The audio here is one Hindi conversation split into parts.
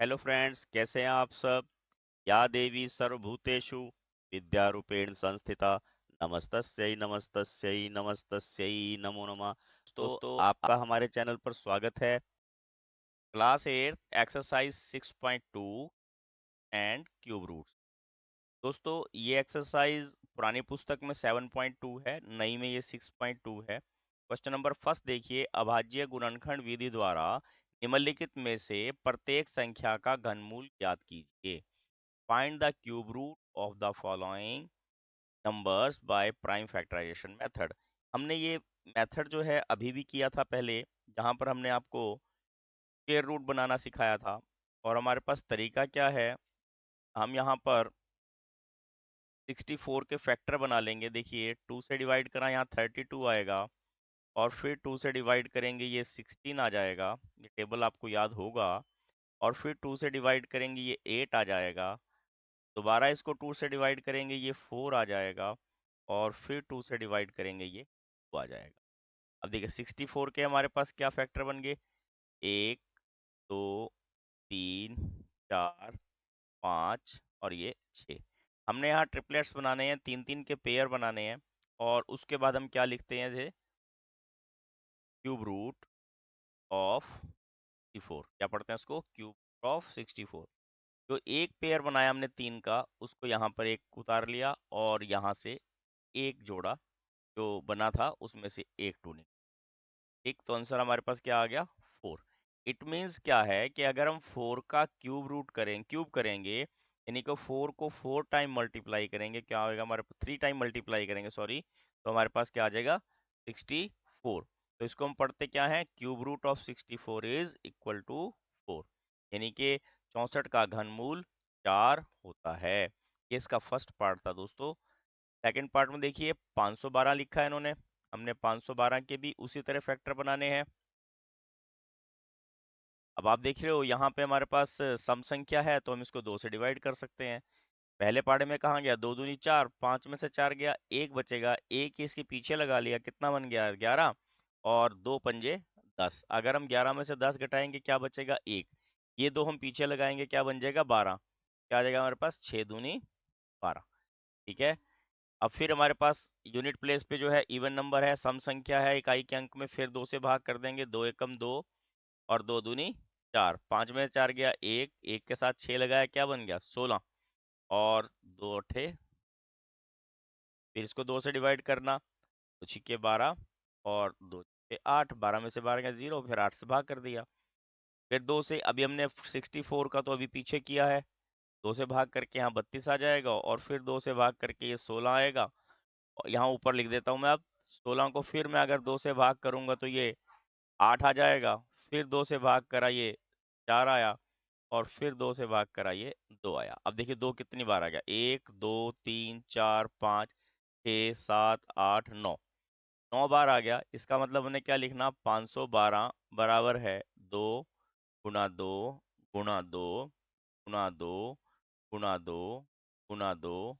हेलो फ्रेंड्स, कैसे हैं आप सब। या देवी सर्वभूतेषु विद्यारूपेण संस्थिता नमस्तस्यै नमस्तस्यै नमस्तस्यै नमो नमः। दोस्तों, आपका हमारे चैनल पर स्वागत है। Class 8 exercise 6.2 and cube roots. दोस्तों, ये एक्सरसाइज पुरानी पुस्तक में 7.2 है, नई में ये 6.2 है। क्वेश्चन नंबर फर्स्ट देखिए, अभाज्य गुणनखंड विधि द्वारा निम्नलिखित में से प्रत्येक संख्या का घनमूल ज्ञात कीजिए। Find the cube root of the following numbers by prime factorisation method. हमने ये मेथड जो है अभी भी किया था पहले, जहां पर हमने आपको स्क्वायर रूट बनाना सिखाया था। और हमारे पास तरीका क्या है, हम यहाँ पर 64 के फैक्टर बना लेंगे। देखिए, 2 से डिवाइड करा यहाँ 32 आएगा, और फिर 2 से डिवाइड करेंगे ये 16 आ जाएगा। ये टेबल आपको याद होगा। और फिर 2 से डिवाइड करेंगे ये 8 आ जाएगा। दोबारा इसको 2 से डिवाइड करेंगे ये 4 आ जाएगा। और फिर 2 से डिवाइड करेंगे ये 2 आ जाएगा। अब देखिए, 64 के हमारे पास क्या फैक्टर बन गए, 1 2 3 4 5 और ये 6। हमने यहाँ ट्रिपलेट्स बनाने हैं, 3 3 के पेयर बनाने हैं। और उसके बाद हम क्या लिखते हैं, क्यूब रूट ऑफ 64। क्या पढ़ते हैं इसको, क्यूब रूट ऑफ 64। जो एक पेयर बनाया हमने 3 का, उसको यहाँ पर एक उतार लिया और यहाँ से एक जोड़ा, जो बना था उसमें से एक 2 निकला। ठीक, तो आंसर हमारे पास क्या आ गया, 4। इट मीन्स क्या है कि अगर हम 4 का क्यूब करेंगे, यानी कि 4 को 4 टाइम मल्टीप्लाई करेंगे, क्या होगा हमारे पास, 3 टाइम मल्टीप्लाई करेंगे, सॉरी, तो हमारे पास क्या आ जाएगा, 64। तो इसको हम पढ़ते क्या है, cube root of 64 is equal to 4। यानी कि 64 का घनमूल 4 होता है। ये इसका फर्स्ट पार्ट था दोस्तों। सेकंड पार्ट में देखिए, 512 लिखा है इन्होंने। हमने 512 के भी उसी तरह फैक्टर बनाने हैं। अब आप देख रहे हो यहाँ पे हमारे पास सम संख्या है, तो हम इसको 2 से डिवाइड कर सकते हैं। पहले पार्ट में कहाँ गया, 2 दूनी 4, 5 में से 4 गया, एक बचेगा, एक ही इसके पीछे लगा लिया, कितना बन गया, 11। और 2 पंजे 10। अगर हम 11 में से 10 घटाएंगे, क्या बचेगा, एक। ये दो हम पीछे लगाएंगे, क्या बन जाएगा, 12। क्या आ जाएगा हमारे पास, 6 दूनी 12। ठीक है। अब फिर हमारे पास यूनिट प्लेस पे जो है इवन नंबर है, सम संख्या है इकाई के अंक में, फिर 2 से भाग कर देंगे, 2 एकम 2 और 2 दूनी 4। 5 में से 4 गया, एक, एक के साथ 6 लगाया, क्या बन गया, 16। और 2 अठे, फिर इसको 2 से डिवाइड करना, तो छिक्के 12 और 2 छक्के 8। 12 में से 12 गया 0, फिर 8 से भाग कर दिया। फिर 2 से, अभी हमने 64 का तो अभी पीछे किया है, 2 से भाग करके यहाँ 32 आ जाएगा, और फिर 2 से भाग करके ये 16 आएगा। और यहाँ ऊपर लिख देता हूँ मैं, अब 16 को फिर मैं अगर 2 से भाग करूंगा तो ये 8 आ जाएगा। फिर 2 से भाग करा, ये 4 आया। और फिर 2 से भाग करा, ये 2 आया। अब देखिए 2 कितनी बार आ गया, 1 2 3 4 5 6 7 8 9, 9 बार आ गया। इसका मतलब हमने क्या लिखना, 512 बराबर है 2 गुणा 2 गुणा 2 गुणा 2 गुणा 2 गुणा 2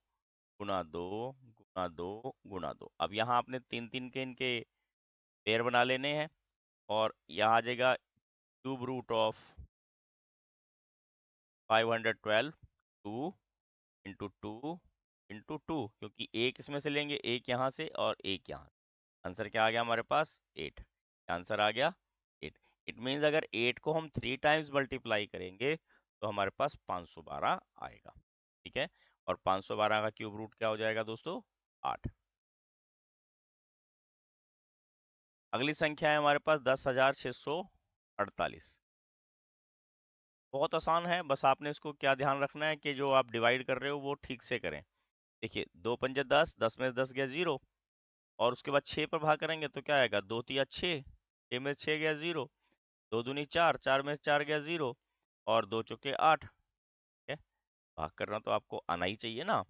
गुणा 2 गुणा 2 गुणा 2। अब यहाँ आपने 3 3 के इनके पेयर बना लेने हैं। और यहाँ आ जाएगा cube root of 512, 2 into 2 into 2, क्योंकि एक इसमें से लेंगे, एक यहाँ से और एक यहाँ। आंसर क्या आ गया हमारे पास, 8। आंसर आ गया 8। इट मीन्स अगर 8 को हम 3 टाइम्स मल्टीप्लाई करेंगे, तो हमारे पास 512 आएगा। ठीक है। और 512 का क्यूब रूट क्या हो जाएगा दोस्तों, 8। अगली संख्या है हमारे पास 10,648। बहुत आसान है, बस आपने इसको क्या ध्यान रखना है कि जो आप डिवाइड कर रहे हो वो ठीक से करें। देखिए, 2 पंजे 10, 10 में से 10 गया 0। और उसके बाद 6 पर भाग करेंगे तो क्या आएगा, 2 तिया 6, 6 में से 6 गया 0। 2 दूनी 4, 4 में से 4 गया 0। और 2 चौके 8। ठीक है। भाग करना तो आपको आना ही चाहिए ना।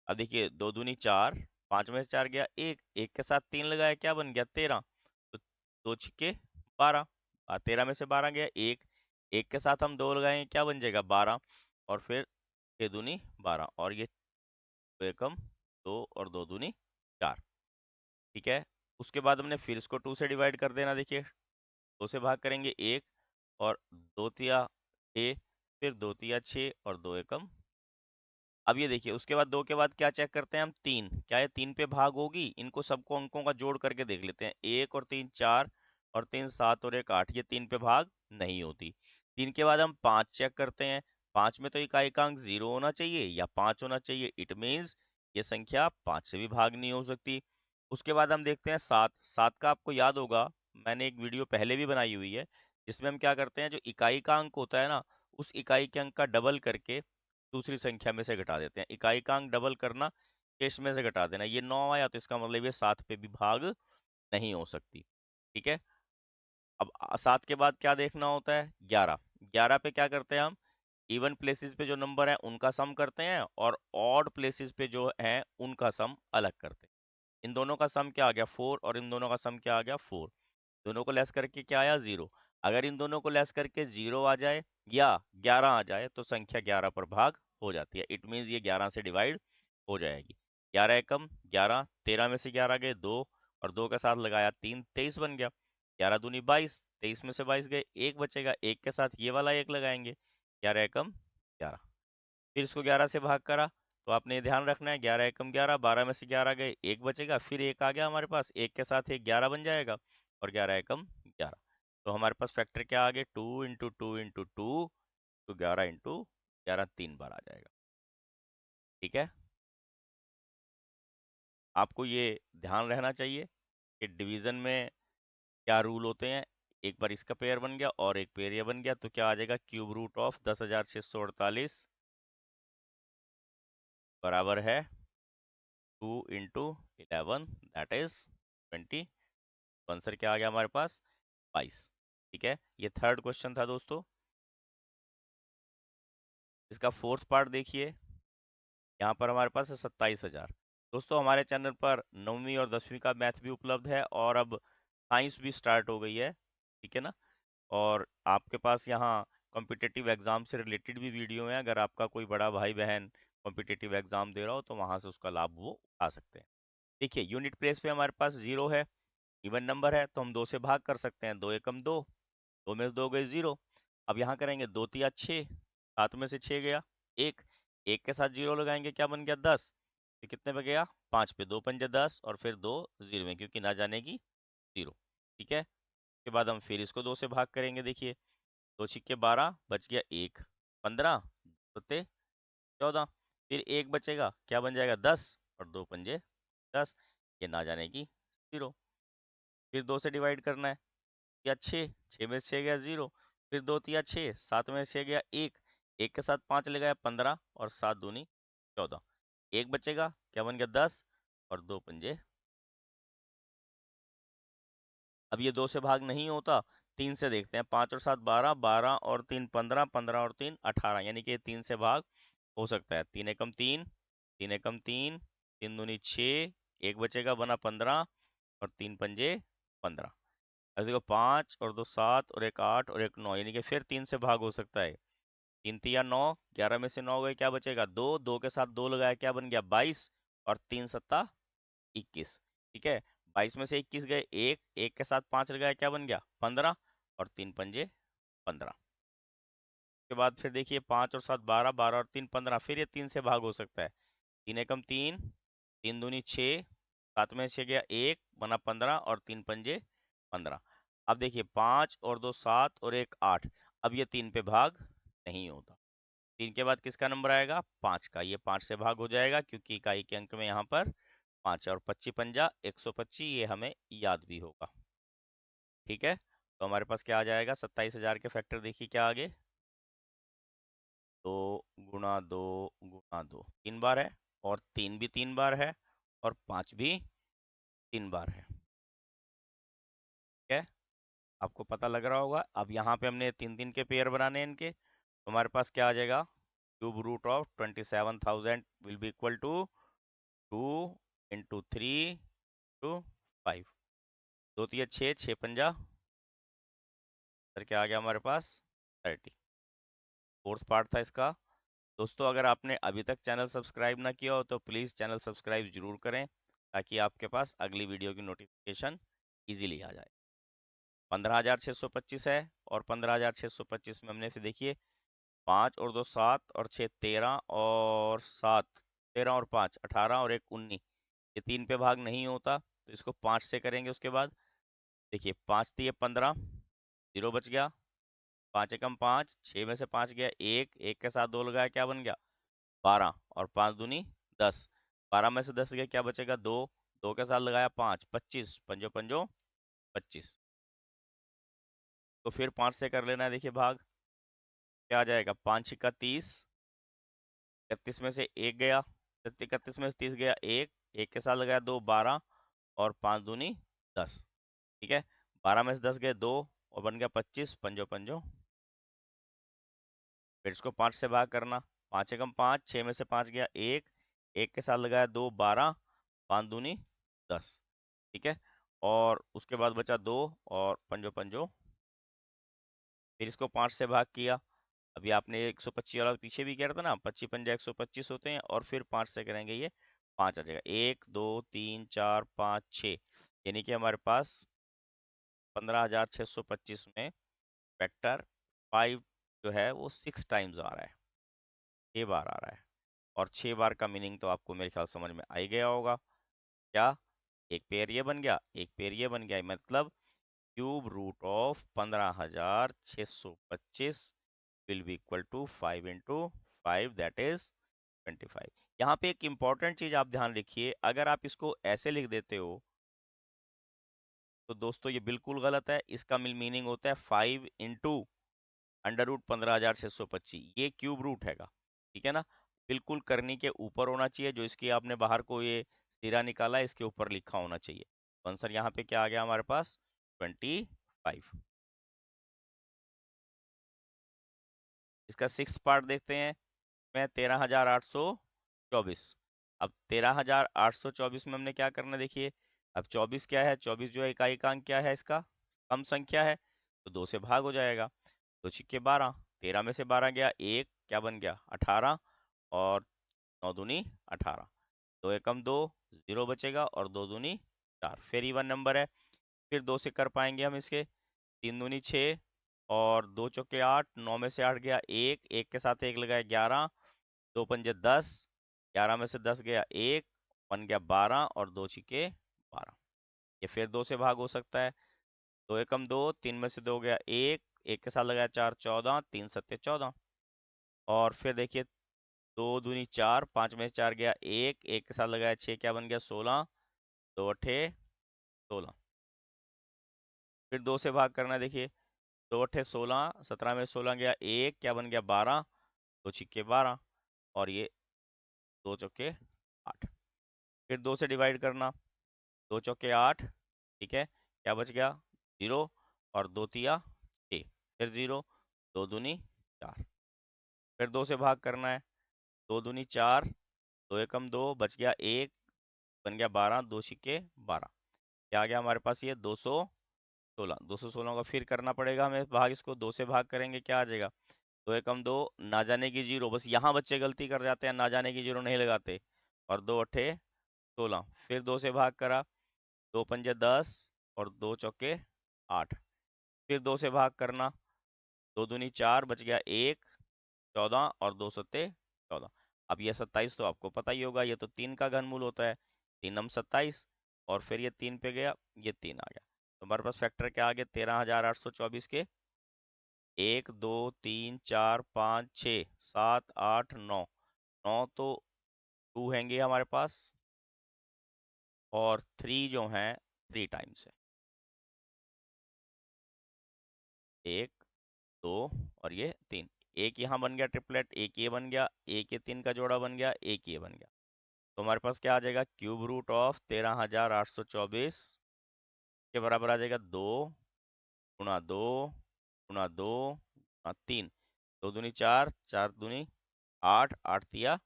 अब देखिए, 2 दूनी 4, 5 में से 4 गया 1, एक के साथ 3 लगाया, क्या बन गया, 13। तो 2 छिक्के 12, 13 में से 12 गया 1, एक के साथ हम 2 लगाएंगे, क्या बन जाएगा, 12। और फिर 6 दूनी 12, और ये 2 एकम 2 और 2 दूनी 4। ठीक है। उसके बाद हमने फिर इसको 2 से डिवाइड कर देना। देखिए, 2 से भाग करेंगे 1, और 2 तिया 6, फिर 2 तिया 6 और 2 एकम। अब ये देखिए, उसके बाद 2 के बाद क्या चेक करते हैं हम? 3। क्या ये 3 पे भाग होगी? इनको सबको अंकों का जोड़ करके देख लेते हैं। 1 और 3 4 और 3 7 और 1 8। ये 3 पे भाग नहीं होती। 3 के बाद हम 5 चेक करते हैं। 5 में तो इकाई-अंक 0 होना चाहिए या 5 होना चाहिए। इट मीन्स ये संख्या 5 से भी भाग नहीं हो सकती। उसके बाद हम देखते हैं 7। 7 का आपको याद होगा, मैंने एक वीडियो पहले भी बनाई हुई है, जिसमें हम क्या करते हैं, जो इकाई का अंक होता है ना, उस इकाई के अंक का डबल करके दूसरी संख्या में से घटा देते हैं। इकाई का अंक डबल करना, शेष में से घटा देना। ये 9 आया तो इसका मतलब ये 7 पे भी भाग नहीं हो सकती। ठीक है। अब 7 के बाद क्या देखना होता है? 11। 11 पे क्या करते हैं हम? इवन प्लेसेस पे जो नंबर है उनका सम करते हैं, और ऑड प्लेसेस पे जो है उनका सम अलग करते हैं। इन दोनों का सम क्या आ गया? 4। और इन दोनों का सम क्या आ गया? 4। दोनों को लेस करके क्या आया? 0। अगर इन दोनों को लेस करके 0 आ जाए या 11 आ जाए तो संख्या 11 पर भाग हो जाती है। इट मीन्स ये 11 से डिवाइड हो जाएगी। 11 एकम 11, 13 में से 11 गए 2, और 2 के साथ लगाया 3, 23 बन गया। 11 दूनी 22, 23 में से 22 गए, 1 बचेगा, 1 के साथ ये वाला 1 लगाएंगे। 11 एकम 11। फिर इसको 11 से भाग करा, तो आपने ये ध्यान रखना है, 11 एकम 11, 12 में से 11 गए, 1 बचेगा, फिर 1 आ गया हमारे पास, 1 के साथ 1 11 बन जाएगा, और 11 एकम 11। तो हमारे पास फैक्टर क्या आ गए? 2 × 2 × 2 तो 11 × 11 3 बार आ जाएगा। ठीक है। आपको ये ध्यान रहना चाहिए कि डिवीजन में क्या रूल होते हैं। एक बार इसका पेयर बन गया और एक पेयर ये बन गया, तो क्या आ जाएगा? क्यूब रूट ऑफ 10,648 बराबर है 2 × 11, दैट इज 20। आंसर क्या आ गया हमारे पास? 22। ठीक है, ये थर्ड क्वेश्चन था दोस्तों। इसका फोर्थ पार्ट देखिए। यहाँ पर हमारे पास है 27,000। दोस्तों हमारे चैनल पर 9वीं और 10वीं का मैथ भी उपलब्ध है, और अब साइंस भी स्टार्ट हो गई है। ठीक है ना। और आपके पास यहाँ कॉम्पिटिटिव एग्जाम से रिलेटेड भी वीडियो है। अगर आपका कोई बड़ा भाई बहन कॉम्पिटिटिव एग्जाम दे रहा हो तो वहां से उसका लाभ वो उठा सकते हैं। देखिए, यूनिट प्लेस पे हमारे पास 0 है, इवन नंबर है, तो हम 2 से भाग कर सकते हैं। 2 एकम 2, 2 में से 2 गए 0। अब यहाँ करेंगे 2 तिया 6, 7 में से 6 गया 1, 1 के साथ 0 लगाएंगे, क्या बन गया? 10। तो कितने पे गया? 5 पे। 2 पंजे 10, और फिर 2 0 में, क्योंकि ना जानेगी 0। ठीक है। उसके बाद हम फिर इसको 2 से भाग करेंगे। देखिए, 2 छिक्के 12, बच गया 1, 15, सत्ते 14, फिर 1 बचेगा, क्या बन जाएगा? 10, और 2 पंजे 10, ये ना जानेगी 0। फिर 2 से डिवाइड करना है, या 6, 6 में से 6 गया 0, फिर 2 तिया 6, 7 में से 6 गया 1, 1 के साथ 5 लगाया 15, और 7 दूनी 14, 1 बचेगा, क्या बन गया? 10, और 2 पंजे। अब ये 2 से भाग नहीं होता, 3 से देखते हैं। 5 और 7 12, 12 और 3 15, 15 और 3 18, यानी कि ये 3 से भाग हो सकता है। 3 एकम 3, 3 एकम 3, 3 दूनी 6, 1 बचेगा, बना 15, और 3 पंजे 15। अब देखो, 5 और 2 7 और 1 8 और 1 9, यानी कि फिर 3 से भाग हो सकता है। 3 तिया 9, 11 में से 9 गए, क्या बचेगा? 2, 2 के साथ 2 लगाया, क्या बन गया? 22, और 3 सत्ता 21। ठीक है। 22 में से 21 गए 1, 1 के साथ 5 लगाया, क्या बन गया? 15, और 3 पंजे 15। उसके बाद फिर देखिए, 5 और 7 12, 12 और 3 15, फिर ये 3 से भाग हो सकता है। 3 एकम 3, 3 दूनी 6, 7 में से गया 1, बना 15, और 3 पंजे 15। अब देखिए, 5 और 2 7 और 1 8, अब ये 3 पे भाग नहीं होता। 3 के बाद किसका नंबर आएगा? 5 का। ये 5 से भाग हो जाएगा, क्योंकि इकाई के अंक में यहाँ पर 5 है, और 25 पंजा 125, ये हमें याद भी होगा। ठीक है। तो हमारे पास क्या आ जाएगा? 27,000 के फैक्टर देखिए क्या आगे? 2 × 2 × 2 3 बार है, और 3 भी 3 बार है, और 5 भी 3 बार है। ठीक है। आपको पता लग रहा होगा। अब यहाँ पे हमने 3 3 के पेयर बनाने हैं इनके, तो हमारे पास क्या आ जाएगा? Cube root of 27,000 will be equal to 2 × 3 × 5। 2 तिया 6, 6 पंजा, फिर क्या आ गया हमारे पास? 30। फोर्थ पार्ट था इसका। दोस्तों अगर आपने अभी तक चैनल सब्सक्राइब ना किया हो तो प्लीज़ चैनल सब्सक्राइब जरूर करें, ताकि आपके पास अगली वीडियो की नोटिफिकेशन इजीली आ जाए। 15,625 है, और 15,625 में हमने फिर देखिए 5 और 2 7 और 6 13 और 7 13 और 5 18 और 1 19। ये 3 पे भाग नहीं होता तो इसको 5 से करेंगे। उसके बाद देखिए 5 दिए 15, 0 बच गया। 5 एकम 5, 6 में से 5 गया 1, 1 के साथ 2 लगाया क्या बन गया 12 और 5 दूनी 10। 12 में से 10 गया क्या बचेगा 2, 2 के साथ लगाया 5, 25 पंजो पंजो 25। तो फिर 5 से कर लेना है। देखिए भाग क्या आ जाएगा 5 छिक्का 30, 31 में से 1 गया, 31 में से 30 गया 1, 1 के साथ लगाया 2 12 और 5 दूनी 10। ठीक है, 12 में से 10 गए 2 और बन गया 25 पंजो पंजो। फिर इसको 5 से भाग करना। 5 एकम 5, 6 में से 5 गया 1, 1 के साथ लगाया 2 12, 5 दूनी 10। ठीक है, और उसके बाद बचा 2 और पंजो पंजो। फिर इसको 5 से भाग किया। अभी आपने 125 वाला पीछे भी किया था ना, 25 पंजा 125 होते हैं, और फिर 5 से करेंगे ये 5 आ जाएगा। 1 2 3 4 5 6, यानी कि हमारे पास 15,625 में वेक्टर 5 जो है वो 6 टाइम्स आ रहा है, 6 बार आ रहा है। और 6 बार का मीनिंग तो आपको मेरे ख्याल समझ में आ ही गया होगा। क्या, एक पेयर ये बन गया, एक पेयर ये बन गया, मतलब cube root of 15,625 will be equal to 5 into 5, that is 25। यहाँ पे एक इंपॉर्टेंट चीज आप ध्यान रखिए, अगर आप इसको ऐसे लिख देते हो तो दोस्तों ये बिल्कुल गलत है। इसका मीनिंग होता है 5 इंटू अंडर रूट 15,625, ये क्यूब रूट हैगा। ठीक है ना, बिल्कुल करनी के ऊपर होना चाहिए। जो इसकी आपने बाहर को ये सिरा निकाला है इसके ऊपर लिखा होना चाहिए। तो आंसर यहाँ पे क्या आ गया हमारे पास 25। इसका सिक्स्थ पार्ट देखते हैं। में 13,824। अब 13,824 में हमने क्या करना है, देखिए अब 24 क्या है, 24 जो है इकाई क्या है इसका, सम संख्या है, तो 2 से भाग हो जाएगा। दो छिक्के 12, 13 में से 12 गया 1, क्या बन गया 18 और 9 दूनी 18। 2 एकम 2, 0 बचेगा और 2 दूनी 4, फिर इवन नंबर है। फिर 2 से कर पाएंगे हम इसके, 3 दूनी 6 और 2 चौके 8, 9 में से 8 गया 1, 1 के साथ 1 लगाया 11, 2 पंजे 10, 11 में से 10 गया 1, बन गया 12 और 2 छिके 12। ये फिर 2 से भाग हो सकता है। 2 एकम 2, 3 में से 2 गया 1, 1 के साथ लगाया 4 14, 3 सत्ते 14। और फिर देखिए 2 दूनी 4, 5 में से 4 गया 1, 1 के साथ लगाया 6, क्या बन गया 16, 2 अठे 16। फिर 2 से भाग करना है। देखिए 2 अठे 16, 17 में 16 गया 1, क्या बन गया 12, 2 छिक्के 12 और ये 2 चौके 8। फिर 2 से डिवाइड करना, 2 चौके 8। ठीक है, क्या बच गया 0 और 2 तिया 6, फिर 0, 2 दूनी 4। फिर 2 से भाग करना है, 2 दूनी 4, 2 एकम 2, बच गया 1, बन गया 12, 2 छिक्के 12। क्या आ गया हमारे पास ये 216। 216 का फिर करना पड़ेगा हमें भाग, इसको 2 से भाग करेंगे क्या आ जाएगा, 2 एकम 2, ना जाने की 0, बस यहाँ बच्चे गलती कर जाते हैं, ना जाने की 0 नहीं लगाते, और 2 अठे 16। फिर 2 से भाग करा, 2 पंजे 10 और 2 चौके 8। फिर 2 से भाग करना, 2 दूनी 4, बच गया 1, 14 और 2 सत्ते 14। अब ये 27 तो आपको पता ही होगा, ये तो 3 का घनमूल होता है, 3 नम 27, और फिर ये 3 पे गया, ये 3 आ गया। तो हमारे पास फैक्टर क्या आ गया 13,824 के 1 2 3 4 5 6 7 8 9। 9 तो 2 हैंगे हमारे पास, और 3 जो हैं 3 टाइम्स है, 1 2 और ये 3। एक यहाँ बन गया ट्रिपलेट, एक ये बन गया, एक ये 3 का जोड़ा बन गया, एक ये बन गया। तो हमारे पास क्या आ जाएगा, क्यूब रूट ऑफ 13,824 के बराबर आ जाएगा 2 गुणा 2 गुणा 2 गुणा 3। 2 दूनी 4, 4 दूनी 8, 8 तिया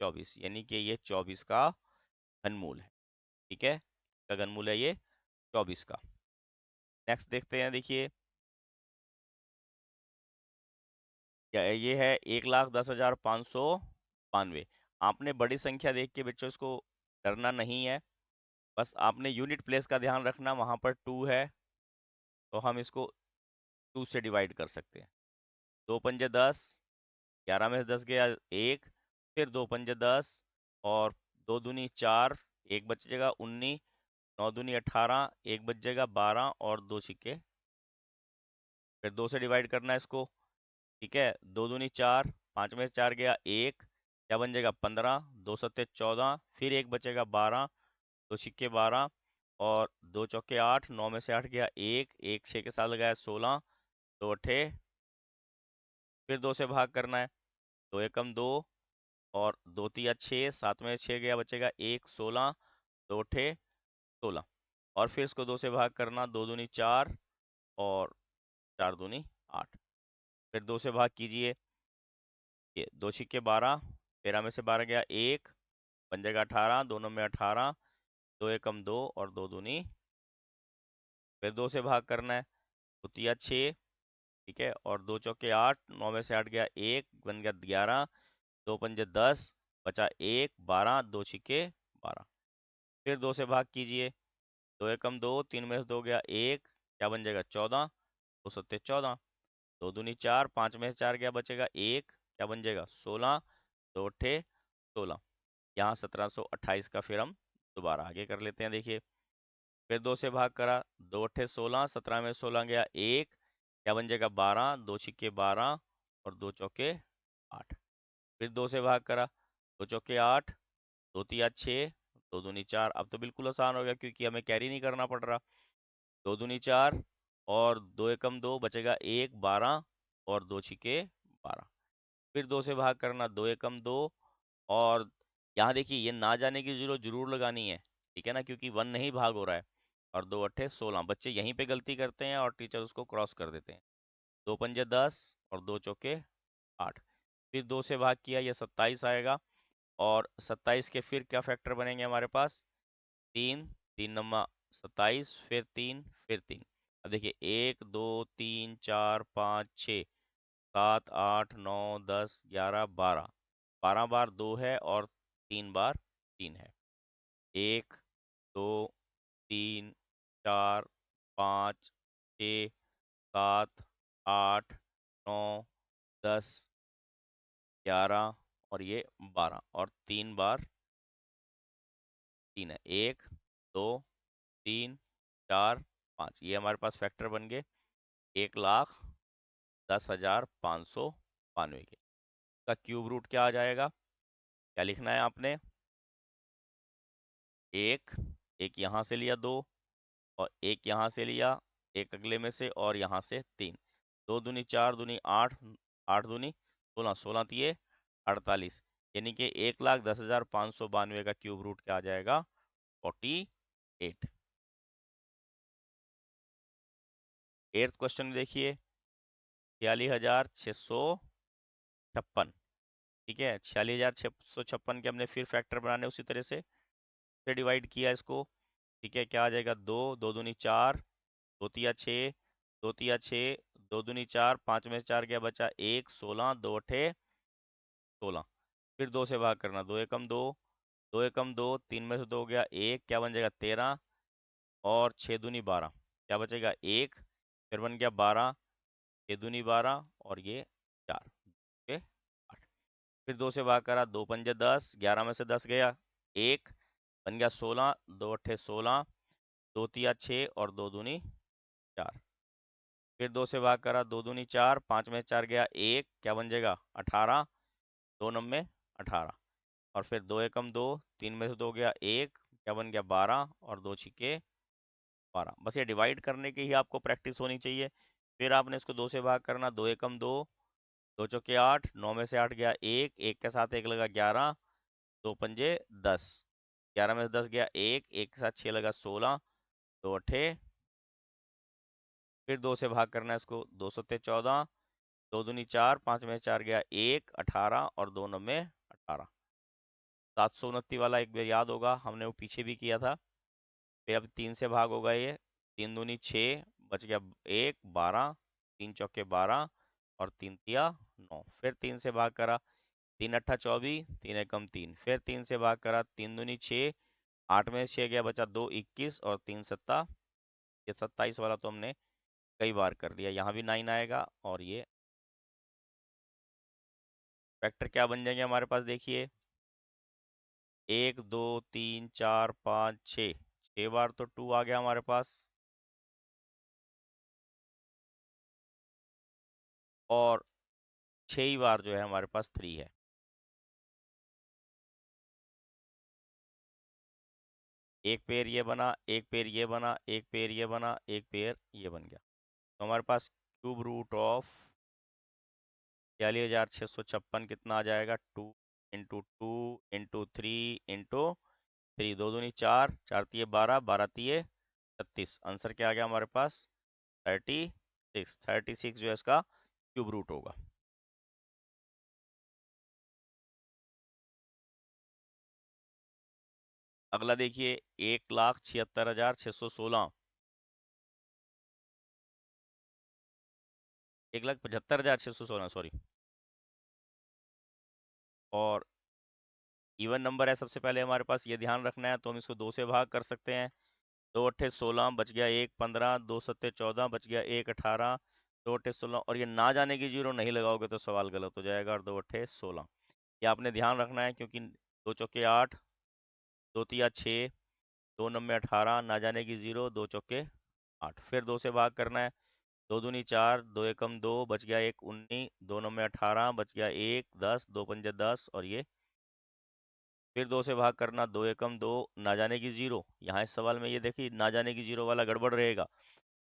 24, यानी कि ये 24 का घनमूल है। ठीक है, का घनमूल है ये 24 का। नेक्स्ट देखते हैं। देखिए क्या ये है 1,10,592। आपने बड़ी संख्या देख के बच्चों इसको डरना नहीं है, बस आपने यूनिट प्लेस का ध्यान रखना, वहां पर 2 है तो हम इसको 2 से डिवाइड कर सकते हैं। 2 पंजे 10, 11 में से 10 गया 1, फिर 2 पंजे 10, और 2 दूनी 4, एक बचेगा 19, 9 दूनी 18, एक बचेगा 12, और 2 छिक्के। फिर 2 से डिवाइड करना है इसको। ठीक है, 2 दूनी 4, 5 में से 4 गया 1, क्या बन जाएगा 15, 2 सत्ते 14, फिर एक बचेगा 12, 2 छिक्के 12, और 2 चौके 8, 9 में से 8 गया 1, 1 6 के साथ लगाया 16, 2 अठे, फिर 2 से भाग करना है, 2 एकम 2, और 2 तिया 6, 7 में से 6 गया बचेगा 1, 16, 2 अठे 16, और फिर इसको 2 से भाग करना, 2 दूनी 4, और 4 दूनी 8, फिर 2 से भाग कीजिए, ये 2 छिक्के 12, 13 में से 12 गया 1, बन जाएगा 18, दोनों में 18, 2 एकम 2, और 2 दूनी, फिर 2 से भाग करना है, तो तिया 6, ठीक है, और 2 चौके 8, 9 में से 8 गया 1, बन गया 11, 2 पंजे 10, बचा 1, 12, 2 छिक्के 12, फिर 2 से भाग कीजिए, 2 एकम 2, 3 में से 2 गया 1, क्या बन जाएगा 14, 2 सत्ते 14, 2 दूनी 4, 5 में से 4 गया बचेगा 1, क्या बन जाएगा 16, 2 अठे 16। यहाँ 1728 का फिर हम दोबारा आगे कर लेते हैं, देखिए। फिर 2 से भाग करा, 2 अठे 16, 17 में 16 गया 1, क्या बन जाएगा 12, 2 छिक्के 12, और 2 चौके 8, फिर 2 से भाग करा, 2 चौके 8, 2 तिया 6, 2 दूनी 4, अब तो बिल्कुल आसान हो गया क्योंकि हमें कैरी नहीं करना पड़ रहा, 2 दूनी 4, और 2 एकम 2, बचेगा 1, 12, और 2 छिक्के 12, फिर 2 से भाग करना, 2 एकम 2, और यहाँ देखिए ये ना जाने की जीरो जरूर लगानी है, ठीक है ना, क्योंकि 1 नहीं भाग हो रहा है, और 2 अट्ठे 16, बच्चे यहीं पे गलती करते हैं और टीचर उसको क्रॉस कर देते हैं, 2 पंजे 10, और 2 चौके 8, फिर 2 से भाग किया, ये 27 आएगा, और 27 के फिर क्या फैक्टर बनेंगे हमारे पास, 3, 3 नम्मा 27, फिर 3, फिर 3, अब देखिए 1 2 3 4 5 6 7 8 9 10 11 12, 12 बार 2 है, और 3 बार 3 है, 1 2 3 4 5 6 7 8 9 10 11, और ये 12, और 3 बार 3 है, 1 2 3 4 5, ये हमारे पास फैक्टर बन गए 1,10,592 के। का क्यूब रूट क्या आ जाएगा, क्या लिखना है आपने, एक एक यहाँ से लिया 2, और एक यहाँ से लिया, एक अगले में से, और यहाँ से 3, 2 दूनी 4 दूनी 8, 8 दूनी 16, 16 तिये 48, यानी कि 1,10,592 का क्यूब रूट क्या आ जाएगा, 48। एट्थ क्वेश्चन में देखिए, 46,656, ठीक है, 46,656 के हमने फिर फैक्टर बनाने उसी तरह से डिवाइड किया इसको, ठीक है, क्या आ जाएगा, 2 2 दूनी 4, 2 तिया 6, 2 तिया 6, 2 दूनी 4, 5 में से 4 गया बचा 1, 16, 2 अठे 16, फिर 2 से भाग करना, 2 एकम 2, 2 एकम 2, 3 में से 2 गया 1, क्या बन जाएगा 13, और 6 दूनी 12, क्या बचेगा 1, फिर बन गया 12, 6 दूनी 12, और ये 4, ओके 8, फिर 2 से भाग करा, 2 पंजे 10, 11 में से 10 गया 1, बन गया 16, 2 अठे 16, 2 तिया 6, और 2 दूनी 4, फिर 2 से भाग करा, 2 दूनी 4, 5 में 4 गया 1, क्या बन जाएगा 18, 2 नंबे 18, और फिर 2 एकम 2, 3 में से 2 गया 1, क्या बन गया 12, और 2 छिक्के 12, बस ये डिवाइड करने की ही आपको प्रैक्टिस होनी चाहिए। फिर आपने इसको 2 से भाग करना, 2 एकम 2, 2 चौके 8, 9 में से 8 गया 1, 1 के साथ 1 लगा 11, 2 पंजे 10, 11 में से 10 गया 1, 1 के साथ 6 लगा 16, 2 अठे, फिर 2 से भाग करना है इसको, 2 सत्ते 14, 2 दूनी 4, 5 में से 4 गया 1, 18, और 2 नब्बे 18, 729 वाला एक बार याद होगा, हमने वो पीछे भी किया था। फिर अब 3 से भाग होगा, ये 3 दूनी 6, बच गया 1, 12, 3 चौके 12, और 3 तिया 9, फिर 3 से भाग करा, 3 अट्ठा 24, 3 एकम 3, फिर 3 से भाग करा, 3 दूनी 6, 8 में से 6 गया बचा 2, 21, और 3 सत्ता, ये 27 वाला तो हमने कई बार कर लिया, यहाँ भी 9 आएगा, और ये फैक्टर क्या बन जाएंगे हमारे पास, देखिए 1 2 3 4 5 6, 6 बार तो 2 आ गया हमारे पास, और 6 ही बार जो है हमारे पास 3 है। एक पेयर ये बना, एक पेयर ये बना, एक पेयर ये बना, एक पेयर ये बन गया। तो हमारे पास क्यूब रूट ऑफ 42,656 कितना आ जाएगा, 2 × 2 × 3 × 3, दो दूनी चार, चार तिये 12, 12 तिये 36। आंसर क्या आ गया हमारे पास, 36। 36 जो है इसका क्यूब रूट होगा। अगला देखिए, 1,76,616, 1,75,616 सॉरी, और इवन नंबर है सबसे पहले हमारे पास, ये ध्यान रखना है। तो हम इसको 2 से भाग कर सकते हैं। 2 × 8 = 16, बच गया 1 15, 2 × 7 = 14, बच गया 1 18, 2 × 8 = 16, और ये ना जाने की जीरो नहीं लगाओगे तो सवाल गलत हो जाएगा, और 2 × 8 = 16। ये आपने ध्यान रखना है, क्योंकि 2 चौके 8, 2 तिया 6, 2 9 18, ना जाने की जीरो, 2 चौके 8। फिर 2 से भाग करना है, 2 दूनी 4, 2 एकम 2, बच गया 1 19, 2 9 18, बच गया 1 10, 2 पंजे 10, और ये फिर 2 से भाग करना, 2 एकम 2, ना जाने की जीरो। यहाँ इस सवाल में ये देखिए ना जाने की जीरो वाला गड़बड़ रहेगा।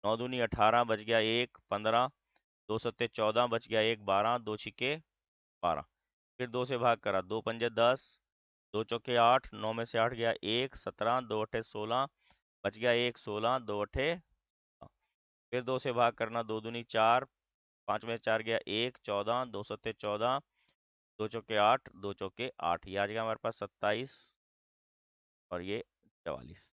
9 दूनी 18, बच गया 1 15, 2 सत्ते 14, बच गया 1 12, 2 छिके 12। फिर 2 से भाग करा, 2 पंजे 10, 2 चौके 8, 9 में से 8 गया 1 17, 2 अठे 16, बच गया 1 16, 2 अठे। फिर 2 से भाग करना, 2 दूनी 4, 5 में 4 गया 1 14, 2 सत्ते 14, 2 चौके 8, 2 चौके 8, ये आ जाएगा हमारे पास 27, और ये 44।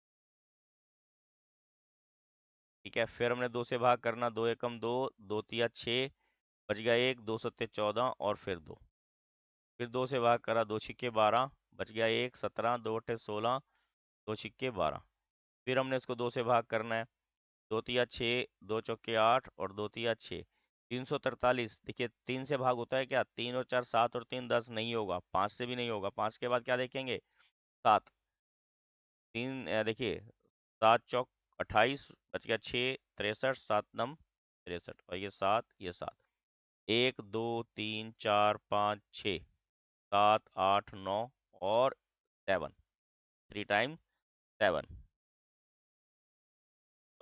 ठीक है, फिर हमने 2 से भाग करना, 2 एकम 2, 2 तिया 6, बच गया 1 2 सत्ते 14, और फिर 2। फिर 2 से भाग करा, 2 छिक्के 12, बच गया 1 17, 2 अठे 16, 2 छिक्के 12। फिर हमने इसको 2 से भाग करना है, 2 तिया 6, 2 चौके 8, और 2 तिया 6, 343। देखिए 3 से भाग होता है क्या, 3 और 4 7, और 3 10, नहीं होगा। 5 से भी नहीं होगा। 5 के बाद क्या देखेंगे, 7। तीन देखिए 7 चौक 28, बच गया 6 63, 7 नम 63, और ये 7 ये 7। 1 2 3 4 5 6 7 8 9, और 7, 3 टाइम 7।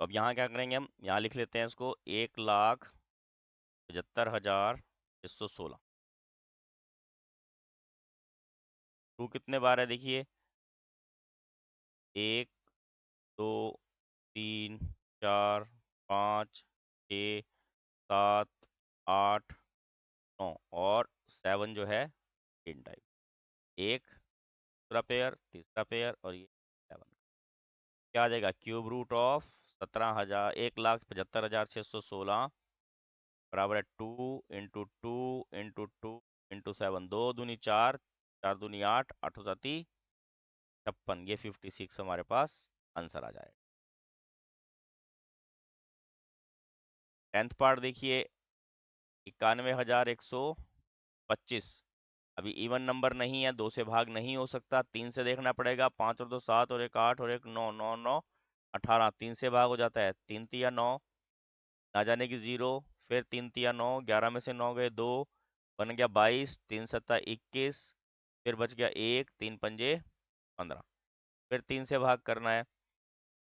तो अब यहाँ क्या करेंगे, हम यहाँ लिख लेते हैं इसको, 1,75,616। टू कितने बार है, देखिए 1 2 3 4 5 6 7 8 9, और 7 जो है 3 टाइम। एक दूसरा पेयर, तीसरा पेयर, और ये 7। क्या आ जाएगा, क्यूब रूट ऑफ 17,000 1,75,616 बराबर है 2 × 2 × 2 × 7। 2 दूनी 4, 4 दूनी 8, 8 साती 56, ये 56 हमारे पास आंसर आ जाएगा। 10th पार्ट देखिए, 91,125। अभी इवन नंबर नहीं है, 2 से भाग नहीं हो सकता, 3 से देखना पड़ेगा। 5 और 2 7, और 1 8, और 1 9, 9 9 18, 3 से भाग हो जाता है, 3 तिया 9, ना जाने की जीरो। फिर 3 तिया 9, 11 में से 9 गए 2, बन गया 22, 3 सत्ता 21, फिर बच गया 1, 3 पंजे 15। फिर 3 से भाग करना है,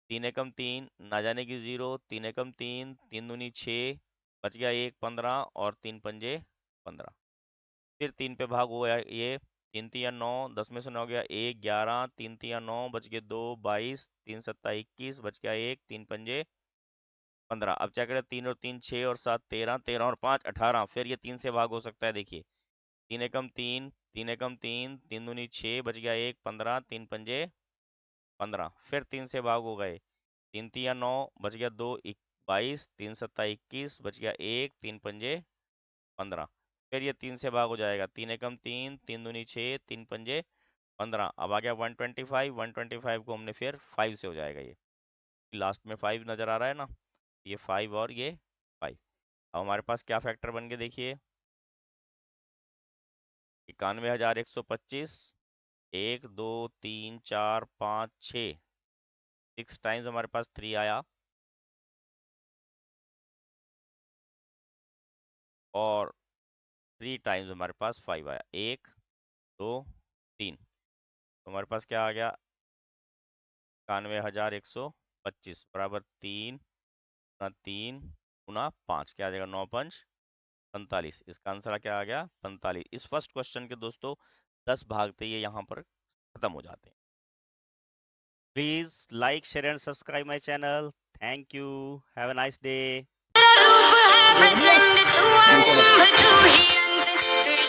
3 एकम 3, ना जाने की जीरो, 3 एकम 3, 3 दूनी 6, बच गया 1 15, और 3 पंजे 15। फिर 3 पे भाग हुआ है ये, 3 तिया 9, 10 में से 9 गया 1 11, 3 तिया 9, बच गए 2 22, 3 सत्ता 21, बच गया 1, 3 पंजे 15। अब क्या करें, 3 और 3 6, और 7 13, 13 और 5 18। फिर ये 3 से भाग हो सकता है, देखिए 3 एकम 3, 3 एकम 3, 3 दूनी 6, बच गया 1 15, 3 पंजे 15। फिर 3 से भाग हो गए, 3 तिया 9, बच गया 2 22, 3 सत्ता 21, बच गया 1, 3 पंजे 15। फिर ये 3 से भाग हो जाएगा, 3 एकम 3, 3 दूनी 6, 3 पंजे 15। अब आ गया 125, 125 को हमने फिर 5 से हो जाएगा ये, लास्ट में 5 नजर आ रहा है ना, ये 5 और ये 5। अब हमारे पास क्या फैक्टर बन गए, देखिए 91,125, 1 2 3 4 5 6, 6 टाइम्स हमारे पास 3 आया, और 3 टाइम्स हमारे पास 5 आया, 1 2 3, तो हमारे पास क्या आ गया, 91,125 बराबर 3 गुना 3 गुना 5, क्या आ जाएगा, 9 पंच 45। इसका आंसर क्या आ गया, 45। इस फर्स्ट क्वेश्चन के दोस्तों 10 भाग थे, ये यहाँ पर खत्म हो जाते हैं। Please like share and subscribe my channel. Thank you, have a nice day.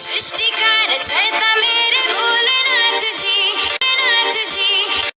सृष्टि का रचयिता मेरे भोलेनाथ जी।